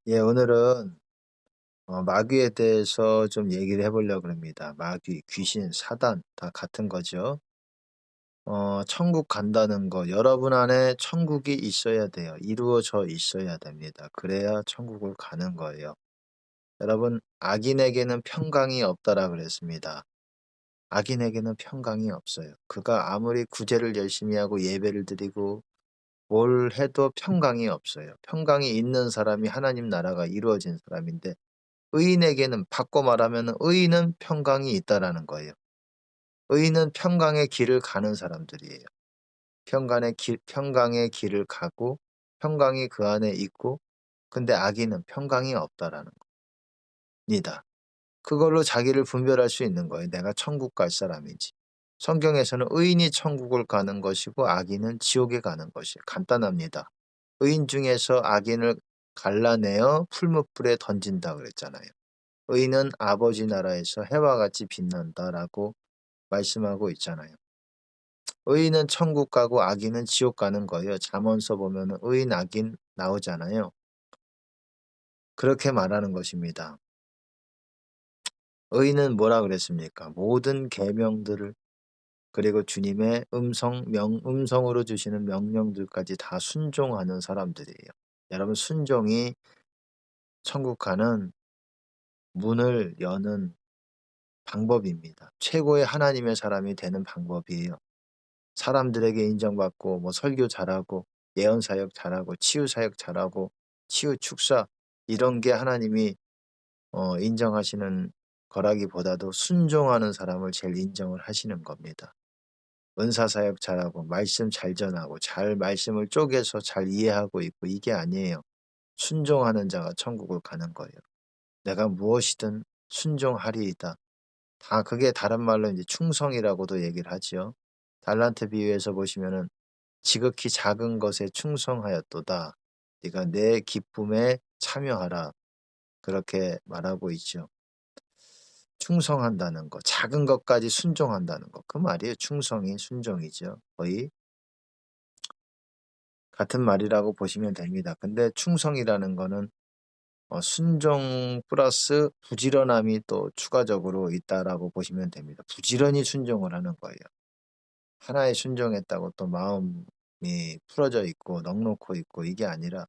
예, 오늘은 마귀에 대해서 좀 얘기를 해보려고 합니다. 마귀, 귀신, 사단 다 같은 거죠. 천국 간다는 거, 여러분 안에 천국이 있어야 돼요. 이루어져 있어야 됩니다. 그래야 천국을 가는 거예요. 여러분, 악인에게는 평강이 없다라 그랬습니다. 악인에게는 평강이 없어요. 그가 아무리 구제를 열심히 하고 예배를 드리고 뭘 해도 평강이 없어요. 평강이 있는 사람이 하나님 나라가 이루어진 사람인데, 의인에게는, 바꿔 말하면 의인은 평강이 있다라는 거예요. 의인은 평강의 길을 가는 사람들이에요. 평강의 길을 가고 평강이 그 안에 있고, 근데 악인은 평강이 없다라는 겁니다. 그걸로 자기를 분별할 수 있는 거예요. 내가 천국 갈 사람인지. 성경에서는 의인이 천국을 가는 것이고 악인은 지옥에 가는 것이에요. 간단합니다. 의인 중에서 악인을 갈라내어 풀무불에 던진다 그랬잖아요. 의인은 아버지 나라에서 해와 같이 빛난다라고 말씀하고 있잖아요. 의인은 천국 가고 악인은 지옥 가는 거예요. 잠언서 보면 의인 악인 나오잖아요. 그렇게 말하는 것입니다. 의인은 뭐라 그랬습니까? 모든 계명들을, 그리고 주님의 음성으로 주시는 명령들까지 다 순종하는 사람들이에요. 여러분, 순종이 천국 가는 문을 여는 방법입니다. 최고의 하나님의 사람이 되는 방법이에요. 사람들에게 인정받고 뭐 설교 잘하고 예언 사역 잘하고 치유 사역 잘하고 치유 축사, 이런 게 하나님이 인정하시는 거라기보다도 순종하는 사람을 제일 인정을 하시는 겁니다. 은사 사역 잘하고 말씀 잘 전하고 잘 말씀을 쪼개서 잘 이해하고 있고, 이게 아니에요. 순종하는 자가 천국을 가는 거예요. 내가 무엇이든 순종하리이다. 다 그게 다른 말로 이제 충성이라고도 얘기를 하지요. 달란트 비유에서 보시면은 지극히 작은 것에 충성하였도다. 네가 내 기쁨에 참여하라. 그렇게 말하고 있죠. 충성한다는 거, 작은 것까지 순종한다는 거. 그 말이에요. 충성이 순종이죠. 거의 같은 말이라고 보시면 됩니다. 근데 충성이라는 거는 순종 플러스 부지런함이 또 추가적으로 있다라고 보시면 됩니다. 부지런히 순종을 하는 거예요. 하나에 순종했다고 또 마음이 풀어져 있고 넉놓고 있고, 이게 아니라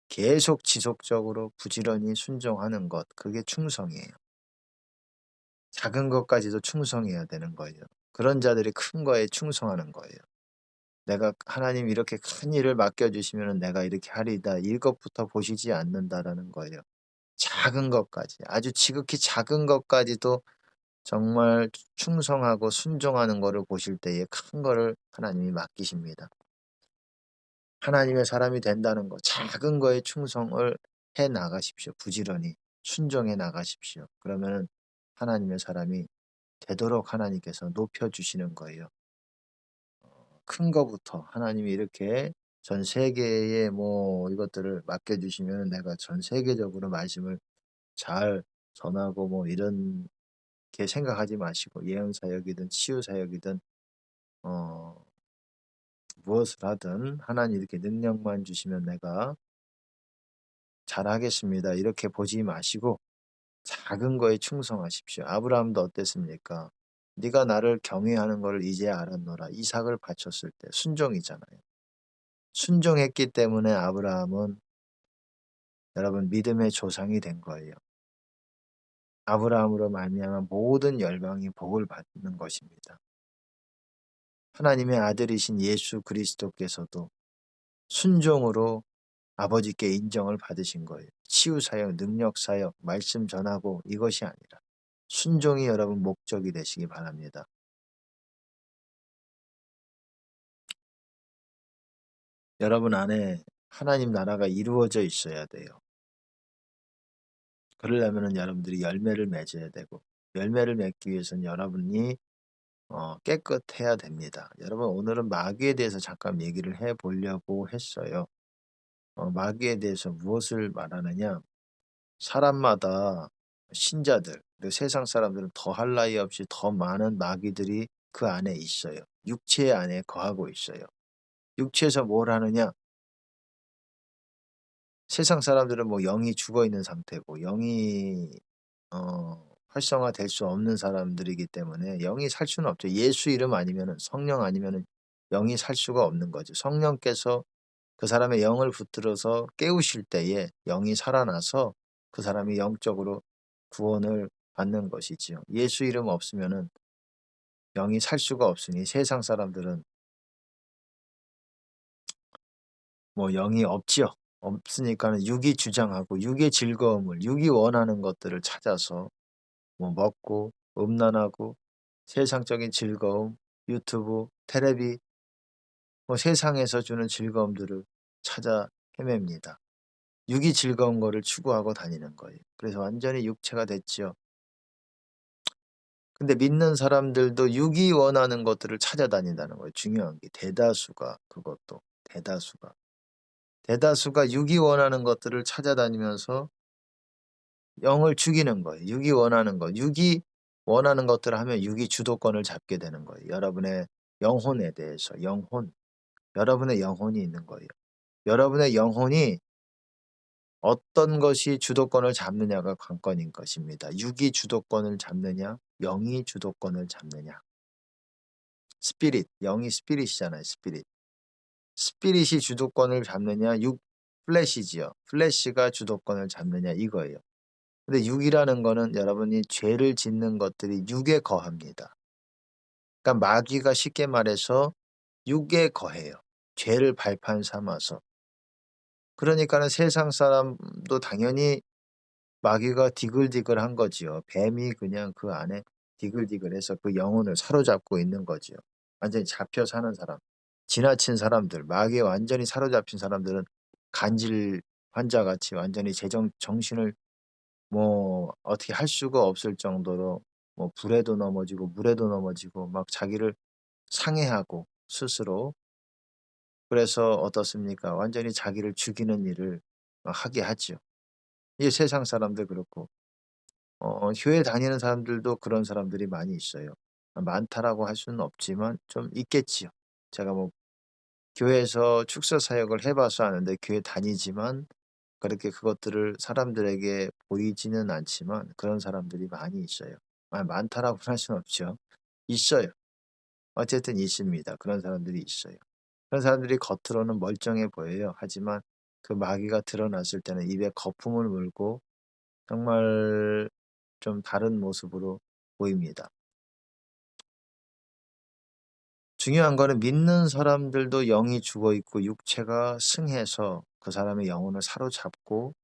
계속 지속적으로 부지런히 순종하는 것, 그게 충성이에요. 작은 것까지도 충성해야 되는 거예요. 그런 자들이 큰 거에 충성하는 거예요. 내가 하나님 이렇게 큰 일을 맡겨주시면 내가 이렇게 하리다, 이것부터 보시지 않는다라는 거예요. 작은 것까지, 아주 지극히 작은 것까지도 정말 충성하고 순종하는 거를 보실 때에 큰 거를 하나님이 맡기십니다. 하나님의 사람이 된다는 거, 작은 거에 충성을 해 나가십시오. 부지런히 순종해 나가십시오. 그러면 하나님의 사람이 되도록 하나님께서 높여주시는 거예요. 큰 거부터 하나님이 이렇게 전 세계에 뭐 이것들을 맡겨주시면 내가 전 세계적으로 말씀을 잘 전하고 뭐 이런 게 생각하지 마시고, 예언 사역이든 치유 사역이든 어 무엇을 하든 하나님 이렇게 능력만 주시면 내가 잘하겠습니다, 이렇게 보지 마시고 작은 거에 충성하십시오. 아브라함도 어땠습니까? 네가 나를 경외하는 것을 이제 알았노라. 이삭을 바쳤을 때 순종이잖아요. 순종했기 때문에 아브라함은 여러분 믿음의 조상이 된 거예요. 아브라함으로 말미암아 모든 열방이 복을 받는 것입니다. 하나님의 아들이신 예수 그리스도께서도 순종으로 아버지께 인정을 받으신 거예요. 치유 사역, 능력 사역, 말씀 전하고, 이것이 아니라 순종이 여러분 목적이 되시기 바랍니다. 여러분 안에 하나님 나라가 이루어져 있어야 돼요. 그러려면 여러분들이 열매를 맺어야 되고, 열매를 맺기 위해서는 여러분이 깨끗해야 됩니다. 여러분, 오늘은 마귀에 대해서 잠깐 얘기를 해보려고 했어요. 마귀에 대해서 무엇을 말하느냐? 사람마다, 신자들, 그리고 세상 사람들은 더할 나위 없이 더 많은 마귀들이 그 안에 있어요. 육체 안에 거하고 있어요. 육체에서 뭘 하느냐? 세상 사람들은 뭐 영이 죽어 있는 상태고 영이 활성화될 수 없는 사람들이기 때문에 영이 살 수는 없죠. 예수 이름 아니면은 성령 아니면은 영이 살 수가 없는 거죠. 성령께서 그 사람의 영을 붙들어서 깨우실 때에 영이 살아나서 그 사람이 영적으로 구원을 받는 것이지요. 예수 이름 없으면은 영이 살 수가 없으니 세상 사람들은 뭐 영이 없지요. 없으니까는 육이 주장하고 육의 즐거움을 육이 원하는 것들을 찾아서 뭐 먹고 음란하고 세상적인 즐거움, 유튜브, 테레비 뭐 세상에서 주는 즐거움들을 찾아 헤맵니다. 육이 즐거운 거를 추구하고 다니는 거예요. 그래서 완전히 육체가 됐지요. 근데 믿는 사람들도 육이 원하는 것들을 찾아다닌다는 거예요. 중요한 게 대다수가 그것도 대다수가 육이 원하는 것들을 찾아다니면서 영을 죽이는 거예요. 육이 원하는 것. 육이 원하는 것들을 하면 육이 주도권을 잡게 되는 거예요. 여러분의 영혼에 대해서 영혼. 여러분의 영혼이 있는 거예요. 여러분의 영혼이 어떤 것이 주도권을 잡느냐가 관건인 것입니다. 육이 주도권을 잡느냐, 영이 주도권을 잡느냐. 스피릿, 영이 스피릿이잖아요. 스피릿. 스피릿이 주도권을 잡느냐, 플래시지요. 플래시가 주도권을 잡느냐 이거예요. 근데 육이라는 거는 여러분이 죄를 짓는 것들이 육에 거합니다. 그러니까 마귀가 쉽게 말해서 육에 거해요. 죄를 발판 삼아서. 그러니까는 세상 사람도 당연히 마귀가 디글디글한 거지요. 뱀이 그냥 그 안에 디글디글해서 그 영혼을 사로잡고 있는 거지요. 완전히 잡혀 사는 사람, 지나친 사람들, 마귀에 완전히 사로잡힌 사람들은 간질 환자같이 완전히 정신을 뭐 어떻게 할 수가 없을 정도로 뭐 불에도 넘어지고 물에도 넘어지고 막 자기를 상해하고 스스로 그래서 어떻습니까? 완전히 자기를 죽이는 일을 막 하게 하지요. 이게 세상 사람들 그렇고 교회 다니는 사람들도 그런 사람들이 많이 있어요. 많다라고 할 수는 없지만 좀 있겠지요. 제가 뭐 교회에서 축사 사역을 해 봐서 아는데 교회 다니지만 그렇게 그것들을 사람들에게 보이지는 않지만 그런 사람들이 많이 있어요. 많다라고 할 수는 없죠. 있어요. 어쨌든 있습니다. 그런 사람들이 있어요. 그런 사람들이 겉으로는 멀쩡해 보여요. 하지만 그 마귀가 드러났을 때는 입에 거품을 물고 정말 좀 다른 모습으로 보입니다. 중요한 거는 믿는 사람들도 영이 죽어 있고 육체가 승해서 그 사람의 영혼을 사로잡고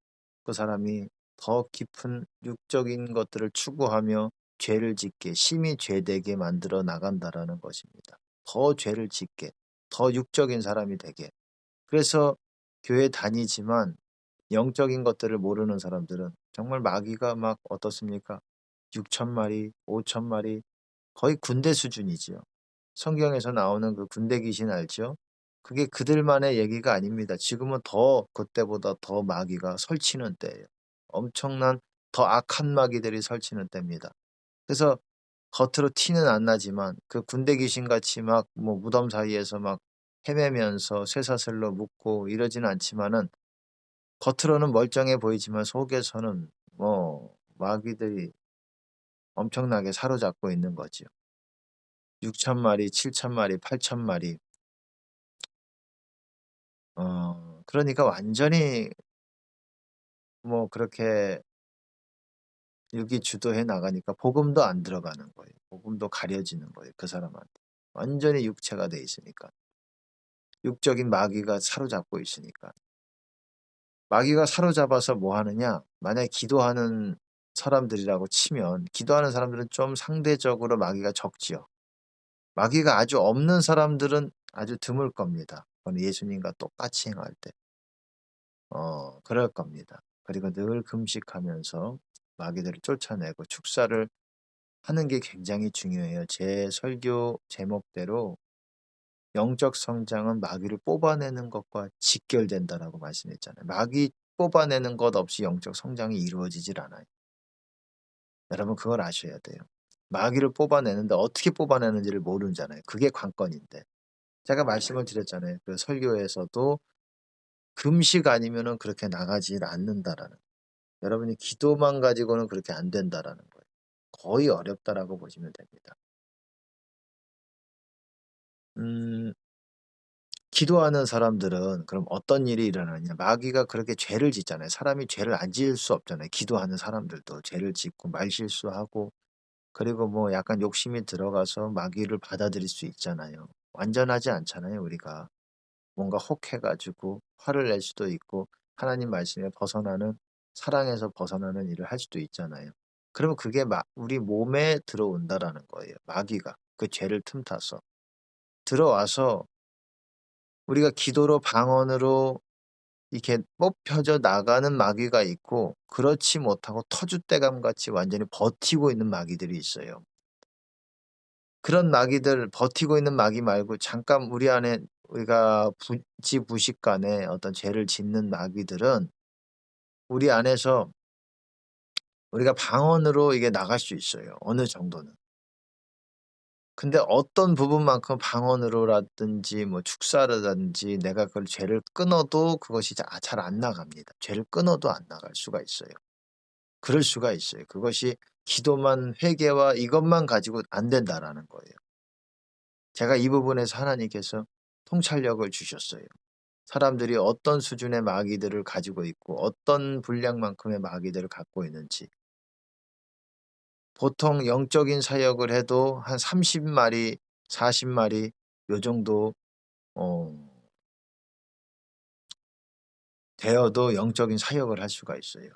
그 사람이 더 깊은 육적인 것들을 추구하며 죄를 짓게 심히 죄되게 만들어 나간다라는 것입니다. 더 죄를 짓게, 더 육적인 사람이 되게. 그래서 교회 다니지만 영적인 것들을 모르는 사람들은 정말 마귀가 막 어떻습니까? 6천 마리, 5천 마리, 거의 군대 수준이지요. 성경에서 나오는 그 군대 귀신 알죠? 그게 그들만의 얘기가 아닙니다. 지금은 더 그때보다 더 마귀가 설치는 때예요. 엄청난 더 악한 마귀들이 설치는 때입니다. 그래서 겉으로 티는 안 나지만 그 군대 귀신같이 막 뭐 무덤 사이에서 막 헤매면서 쇠사슬로 묶고 이러지는 않지만은 겉으로는 멀쩡해 보이지만 속에서는 뭐 마귀들이 엄청나게 사로잡고 있는 거지요. 6천 마리, 7천 마리, 8천 마리. 그러니까 완전히 뭐 그렇게 육이 주도해 나가니까 복음도 안 들어가는 거예요. 복음도 가려지는 거예요. 그 사람한테. 완전히 육체가 돼 있으니까. 육적인 마귀가 사로잡고 있으니까. 마귀가 사로잡아서 뭐 하느냐? 만약에 기도하는 사람들이라고 치면 기도하는 사람들은 좀 상대적으로 마귀가 적지요. 마귀가 아주 없는 사람들은 아주 드물 겁니다. 그건 예수님과 똑같이 행할 때. 그럴 겁니다. 그리고 늘 금식하면서 마귀들을 쫓아내고 축사를 하는 게 굉장히 중요해요. 제 설교 제목대로 영적 성장은 마귀를 뽑아내는 것과 직결된다라고 말씀했잖아요. 마귀 뽑아내는 것 없이 영적 성장이 이루어지질 않아요. 여러분 그걸 아셔야 돼요. 마귀를 뽑아내는데 어떻게 뽑아내는지를 모르잖아요. 그게 관건인데. 제가 말씀을 드렸잖아요. 그 설교에서도 금식 아니면은 그렇게 나가질 않는다라는, 여러분이 기도만 가지고는 그렇게 안 된다라는 거예요. 거의 어렵다라고 보시면 됩니다. 음 기도하는 사람들은 그럼 어떤 일이 일어나냐. 마귀가 그렇게 죄를 짓잖아요. 사람이 죄를 안 지을 수 없잖아요. 기도하는 사람들도 죄를 짓고 말실수하고, 그리고 뭐 약간 욕심이 들어가서 마귀를 받아들일 수 있잖아요. 완전하지 않잖아요, 우리가. 뭔가 혹해 가지고 화를 낼 수도 있고, 하나님 말씀에 벗어나는, 사랑에서 벗어나는 일을 할 수도 있잖아요. 그러면 그게 우리 몸에 들어온다라는 거예요. 마귀가 그 죄를 틈타서 들어와서 우리가 기도로 방언으로 이렇게 뽑혀져 나가는 마귀가 있고, 그렇지 못하고 터줏대감 같이 완전히 버티고 있는 마귀들이 있어요. 그런 마귀들, 버티고 있는 마귀 말고 잠깐 우리 안에, 우리가 부지부식간에 어떤 죄를 짓는 마귀들은 우리 안에서 우리가 방언으로 이게 나갈 수 있어요, 어느 정도는. 근데 어떤 부분만큼 방언으로라든지 뭐 축사라든지 내가 그걸 죄를 끊어도 그것이 잘 안 나갑니다. 죄를 끊어도 안 나갈 수가 있어요. 그럴 수가 있어요. 그것이 기도만, 회개와 이것만 가지고 안 된다라는 거예요. 제가 이 부분에서 하나님께서 통찰력을 주셨어요. 사람들이 어떤 수준의 마귀들을 가지고 있고 어떤 분량만큼의 마귀들을 갖고 있는지. 보통 영적인 사역을 해도 한 30마리, 40마리 요 정도 어 되어도 영적인 사역을 할 수가 있어요.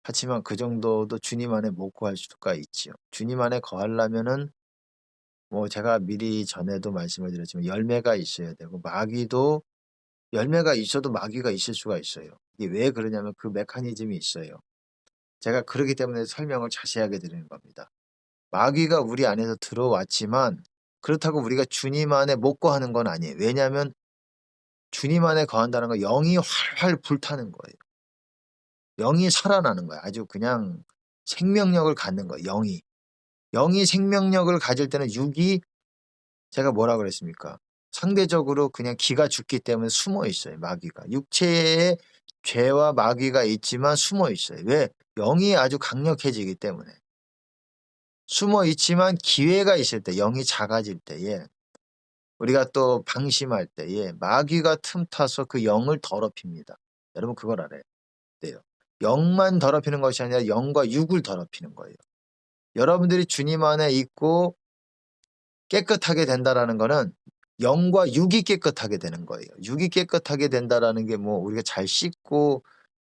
하지만 그 정도도 주님 안에 못 구할 수가 있지요. 주님 안에 거하려면은 뭐 제가 미리 전에도 말씀을 드렸지만 열매가 있어야 되고, 마귀도 열매가 있어도 마귀가 있을 수가 있어요. 이게 왜 그러냐면 그 메커니즘이 있어요. 제가 그러기 때문에 설명을 자세하게 드리는 겁니다. 마귀가 우리 안에서 들어왔지만 그렇다고 우리가 주님 안에 못 거하는 건 아니에요. 왜냐하면 주님 안에 거한다는 건 영이 활활 불타는 거예요. 영이 살아나는 거예요. 아주 그냥 생명력을 갖는 거예요, 영이. 영이 생명력을 가질 때는 육이, 제가 뭐라 그랬습니까? 상대적으로 그냥 기가 죽기 때문에 숨어 있어요, 마귀가. 육체에 죄와 마귀가 있지만 숨어 있어요. 왜? 영이 아주 강력해지기 때문에. 숨어 있지만 기회가 있을 때, 영이 작아질 때에, 우리가 또 방심할 때에 마귀가 틈타서 그 영을 더럽힙니다. 여러분 그걸 알아야 돼요. 영만 더럽히는 것이 아니라 영과 육을 더럽히는 거예요. 여러분들이 주님 안에 있고 깨끗하게 된다라는 거는 영과 육이 깨끗하게 되는 거예요. 육이 깨끗하게 된다라는 게 뭐 우리가 잘 씻고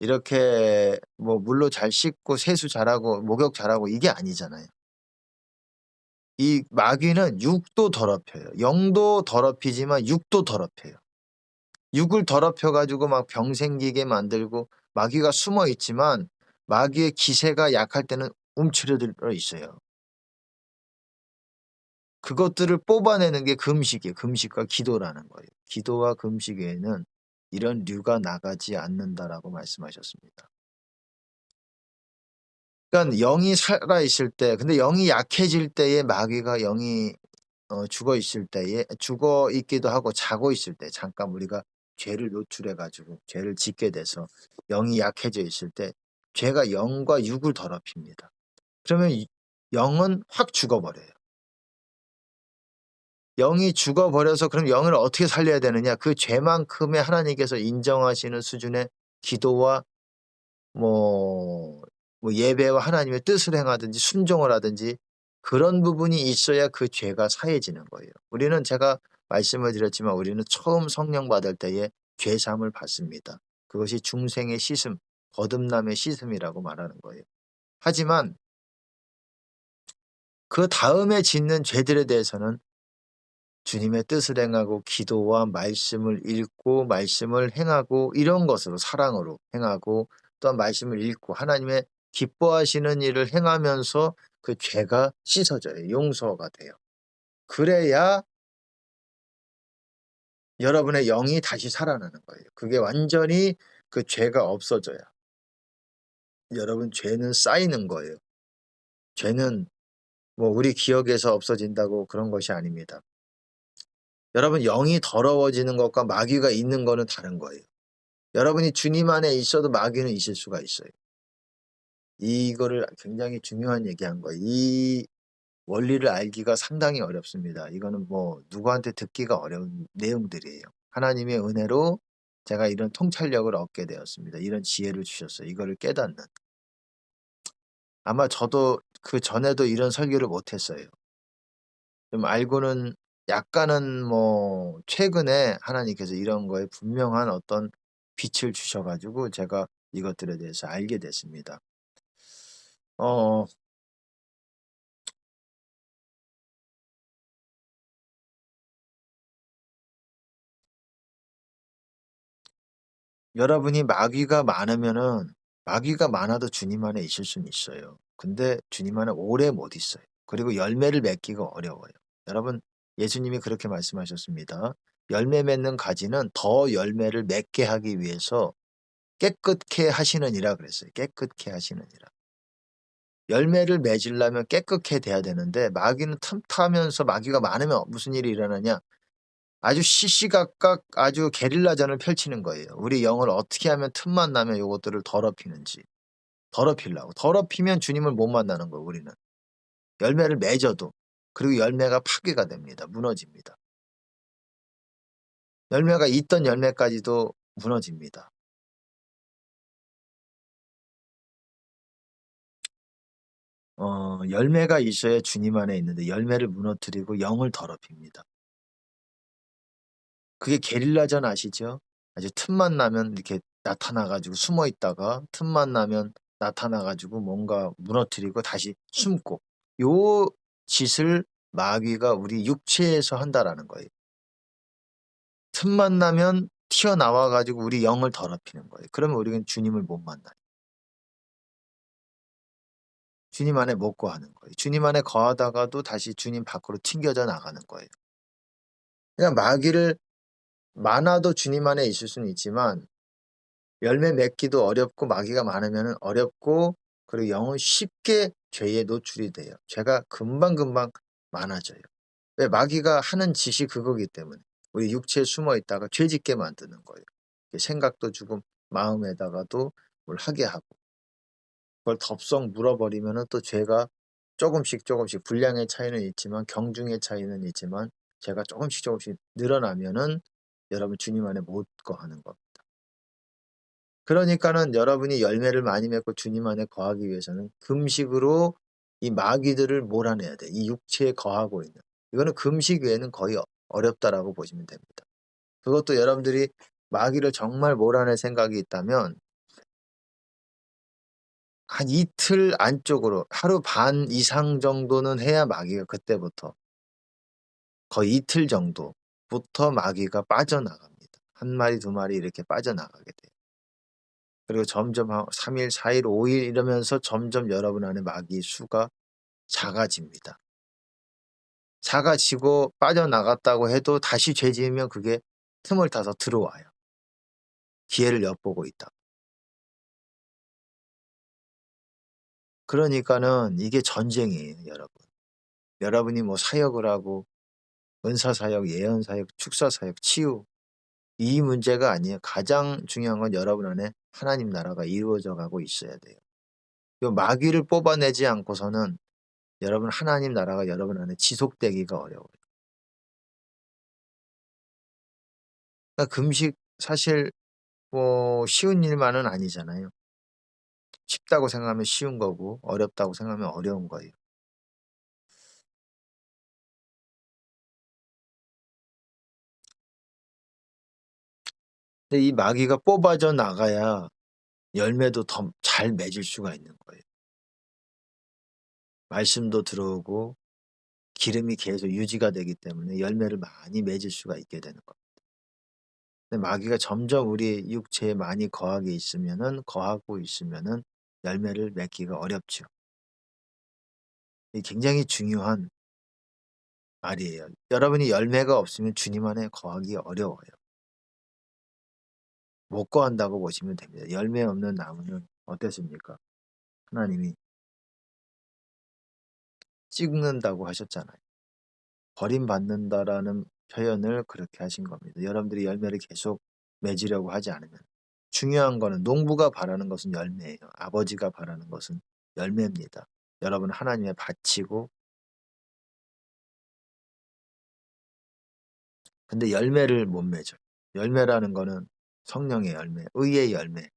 이렇게 뭐 물로 잘 씻고 세수 잘하고 목욕 잘하고 이게 아니잖아요. 이 마귀는 육도 더럽혀요. 영도 더럽히지만 육도 더럽혀요. 육을 더럽혀 가지고 막 병 생기게 만들고, 마귀가 숨어 있지만 마귀의 기세가 약할 때는 움츠러들어 있어요. 그것들을 뽑아내는 게 금식이에요. 금식과 기도라는 거예요. 기도와 금식 외에는 이런 류가 나가지 않는다라고 말씀하셨습니다. 그러니까 영이 살아 있을 때, 근데 영이 약해질 때에 마귀가, 영이 죽어 있을 때에, 죽어 있기도 하고 자고 있을 때, 잠깐 우리가 죄를 노출해 가지고 죄를 짓게 돼서 영이 약해져 있을 때 죄가 영과 육을 더럽힙니다. 그러면 영은 확 죽어버려요. 영이 죽어버려서 그럼 영을 어떻게 살려야 되느냐? 그 죄만큼의 하나님께서 인정하시는 수준의 기도와 뭐, 예배와 하나님의 뜻을 행하든지 순종을 하든지 그런 부분이 있어야 그 죄가 사해지는 거예요. 우리는, 제가 말씀을 드렸지만 우리는 처음 성령 받을 때에 죄사함을 받습니다. 그것이 중생의 씻음, 거듭남의 씻음이라고 말하는 거예요. 하지만 그 다음에 짓는 죄들에 대해서는 주님의 뜻을 행하고 기도와 말씀을 읽고 말씀을 행하고 이런 것으로, 사랑으로 행하고 또한 말씀을 읽고 하나님의 기뻐하시는 일을 행하면서 그 죄가 씻어져요. 용서가 돼요. 그래야 여러분의 영이 다시 살아나는 거예요. 그게 완전히, 그 죄가 없어져야. 여러분, 죄는 쌓이는 거예요. 죄는 뭐 우리 기억에서 없어진다고 그런 것이 아닙니다. 여러분, 영이 더러워지는 것과 마귀가 있는 거는 다른 거예요. 여러분이 주님 안에 있어도 마귀는 있을 수가 있어요. 이거를 굉장히 중요한 얘기한 거예요. 이 원리를 알기가 상당히 어렵습니다. 이거는 뭐 누구한테 듣기가 어려운 내용들이에요. 하나님의 은혜로 제가 이런 통찰력을 얻게 되었습니다. 이런 지혜를 주셨어요. 이거를 깨닫는. 아마 저도 그전에도 이런 설교를 못 했어요. 좀 알고는 약간은 뭐 최근에 하나님께서 이런 거에 분명한 어떤 빛을 주셔 가지고 제가 이것들에 대해서 알게 됐습니다. 어 여러분이 마귀가 많아도 주님 안에 있을 수는 있어요. 근데 주님 안에 오래 못 있어요. 그리고 열매를 맺기가 어려워요. 여러분, 예수님이 그렇게 말씀하셨습니다. 열매 맺는 가지는 더 열매를 맺게 하기 위해서 깨끗게 하시느니라 그랬어요. 깨끗게 하시느니라. 열매를 맺으려면 깨끗게 돼야 되는데 마귀는 틈타면서 마귀가 많으면 무슨 일이 일어나냐? 아주 시시각각 아주 게릴라전을 펼치는 거예요. 우리 영을 어떻게 하면 틈만 나면 요것들을 더럽히는지. 더럽히려고. 더럽히면 주님을 못 만나는 거예요, 우리는. 열매를 맺어도. 그리고 열매가 파괴가 됩니다. 무너집니다. 열매가 있던 열매까지도 무너집니다. 열매가 있어야 주님 안에 있는데 열매를 무너뜨리고 영을 더럽힙니다. 그게 게릴라전 아시죠? 아주 틈만 나면 이렇게 나타나 가지고 숨어 있다가 틈만 나면 나타나 가지고 뭔가 무너뜨리고 다시 숨고 요 짓을 마귀가 우리 육체에서 한다라는 거예요. 틈만 나면 튀어나와 가지고 우리 영을 더럽히는 거예요. 그러면 우리는 주님을 못 만나요. 주님 안에 못 거하는 거예요. 주님 안에 거하다가도 다시 주님 밖으로 튕겨져 나가는 거예요. 그냥 마귀를 많아도 주님 안에 있을 수는 있지만 열매 맺기도 어렵고 마귀가 많으면 어렵고 그리고 영은 쉽게 죄에 노출이 돼요. 죄가 금방금방 많아져요. 왜? 마귀가 하는 짓이 그거기 때문에 우리 육체에 숨어 있다가 죄 짓게 만드는 거예요. 생각도 주고 마음에다가도 뭘 하게 하고 그걸 덥석 물어버리면 또 죄가 조금씩 분량의 차이는 있지만 경중의 차이는 있지만 죄가 조금씩 늘어나면은 여러분 주님 안에 못 거하는 겁니다. 그러니까는 여러분이 열매를 많이 맺고 주님 안에 거하기 위해서는 금식으로 이 마귀들을 몰아내야 돼. 이 육체에 거하고 있는. 이거는 금식 외에는 거의 어렵다라고 보시면 됩니다. 그것도 여러분들이 마귀를 정말 몰아낼 생각이 있다면 한 이틀 안쪽으로 하루 반 이상 정도는 해야 마귀가 그때부터 거의 이틀 정도부터 마귀가 빠져나갑니다. 한 마리 두 마리 이렇게 빠져나가게 돼요. 그리고 점점 3일, 4일, 5일 이러면서 점점 여러분 안에 마귀 수가 작아집니다. 작아지고 빠져나갔다고 해도 다시 죄 지으면 그게 틈을 타서 들어와요. 기회를 엿보고 있다. 그러니까는 이게 전쟁이에요, 여러분. 여러분이 뭐 사역을 하고 은사사역, 예언사역, 축사사역, 치유 이 문제가 아니에요. 가장 중요한 건 여러분 안에 하나님 나라가 이루어져 가고 있어야 돼요. 이 마귀를 뽑아내지 않고서는 여러분 하나님 나라가 여러분 안에 지속되기가 어려워요. 그러니까 금식 사실 뭐 쉬운 일만은 아니잖아요. 쉽다고 생각하면 쉬운 거고 어렵다고 생각하면 어려운 거예요. 근데 이 마귀가 뽑아져 나가야 열매도 더 잘 맺을 수가 있는 거예요. 말씀도 들어오고 기름이 계속 유지가 되기 때문에 열매를 많이 맺을 수가 있게 되는 거예요. 근데 마귀가 점점 우리 육체에 많이 거하고 있으면은 열매를 맺기가 어렵죠. 이 굉장히 중요한 말이에요. 여러분이 열매가 없으면 주님 안에 거하기 어려워요. 못 거한다고 보시면 됩니다. 열매 없는 나무는 어땠습니까? 하나님이 찍는다고 하셨잖아요. 버림받는다라는 표현을 그렇게 하신 겁니다. 여러분들이 열매를 계속 맺으려고 하지 않으면. 중요한 거는 농부가 바라는 것은 열매예요. 아버지가 바라는 것은 열매입니다. 여러분 하나님의 밭이고 근데 열매를 못 맺어요. 열매라는 거는 성령의 열매, 의의 열매.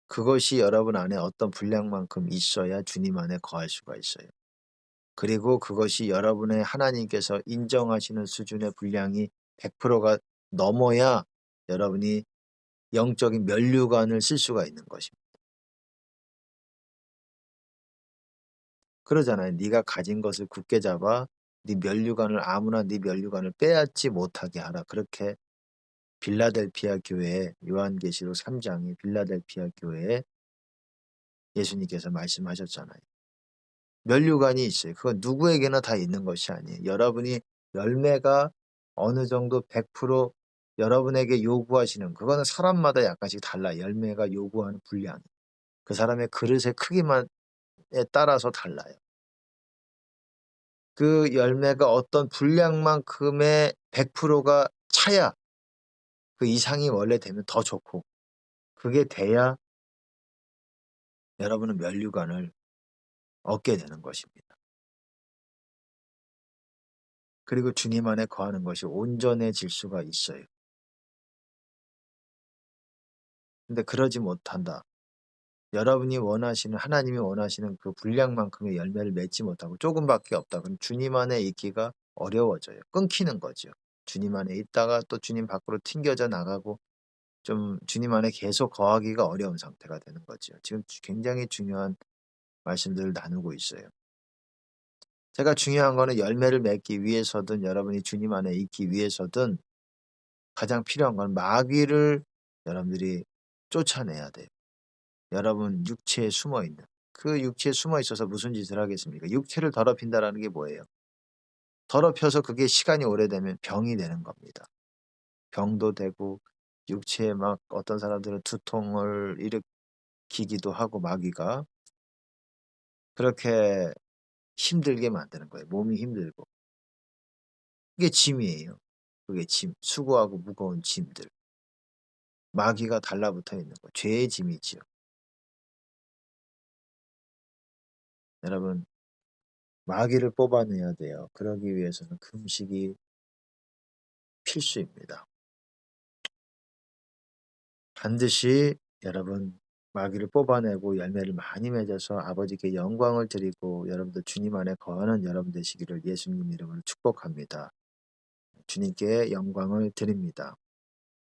그것이 여러분 안에 어떤 분량만큼 있어야 주님 안에 거할 수가 있어요. 그리고 그것이 여러분의 하나님께서 인정하시는 수준의 분량이 100%가 넘어야 여러분이 영적인 면류관을 쓸 수가 있는 것입니다. 그러잖아요. 네가 가진 것을 굳게 잡아 네 면류관을 아무나 네 면류관을 빼앗지 못하게 하라. 그렇게 빌라델피아 교회에 요한계시록 3장이 빌라델피아 교회에 예수님께서 말씀하셨잖아요. 면류관이 있어요. 그건 누구에게나 다 있는 것이 아니에요. 여러분이 열매가 어느 정도 100% 여러분에게 요구하시는 그거는 사람마다 약간씩 달라요. 열매가 요구하는 분량이. 그 사람의 그릇의 크기만에 따라서 달라요. 그 열매가 어떤 분량만큼의 100%가 차야 그 이상이 원래 되면 더 좋고 그게 돼야 여러분은 면류관을 얻게 되는 것입니다. 그리고 주님 안에 거하는 것이 온전해질 수가 있어요. 근데 그러지 못한다. 여러분이 원하시는 하나님이 원하시는 그 분량만큼의 열매를 맺지 못하고 조금밖에 없다. 그럼 주님 안에 있기가 어려워져요. 끊기는 거죠. 주님 안에 있다가 또 주님 밖으로 튕겨져 나가고 좀 주님 안에 계속 거하기가 어려운 상태가 되는 거죠. 지금 굉장히 중요한 말씀들을 나누고 있어요. 제가 중요한 거는 열매를 맺기 위해서든 여러분이 주님 안에 있기 위해서든 가장 필요한 건 마귀를 여러분들이 쫓아내야 돼요. 여러분 육체에 숨어 있는 그 육체에 숨어 있어서 무슨 짓을 하겠습니까? 육체를 더럽힌다라는 게 뭐예요? 더럽혀서 그게 시간이 오래되면 병이 되는 겁니다. 병도 되고 육체에 막 어떤 사람들은 두통을 일으키기도 하고 마귀가 그렇게 힘들게 만드는 거예요. 몸이 힘들고. 그게 짐이에요. 그게 짐. 수고하고 무거운 짐들. 마귀가 달라붙어 있는 거. 죄의 짐이지요. 여러분 마귀를 뽑아내야 돼요. 그러기 위해서는 금식이 필수입니다. 반드시 여러분 마귀를 뽑아내고 열매를 많이 맺어서 아버지께 영광을 드리고 여러분들 주님 안에 거하는 여러분 되시기를 예수님 이름으로 축복합니다. 주님께 영광을 드립니다.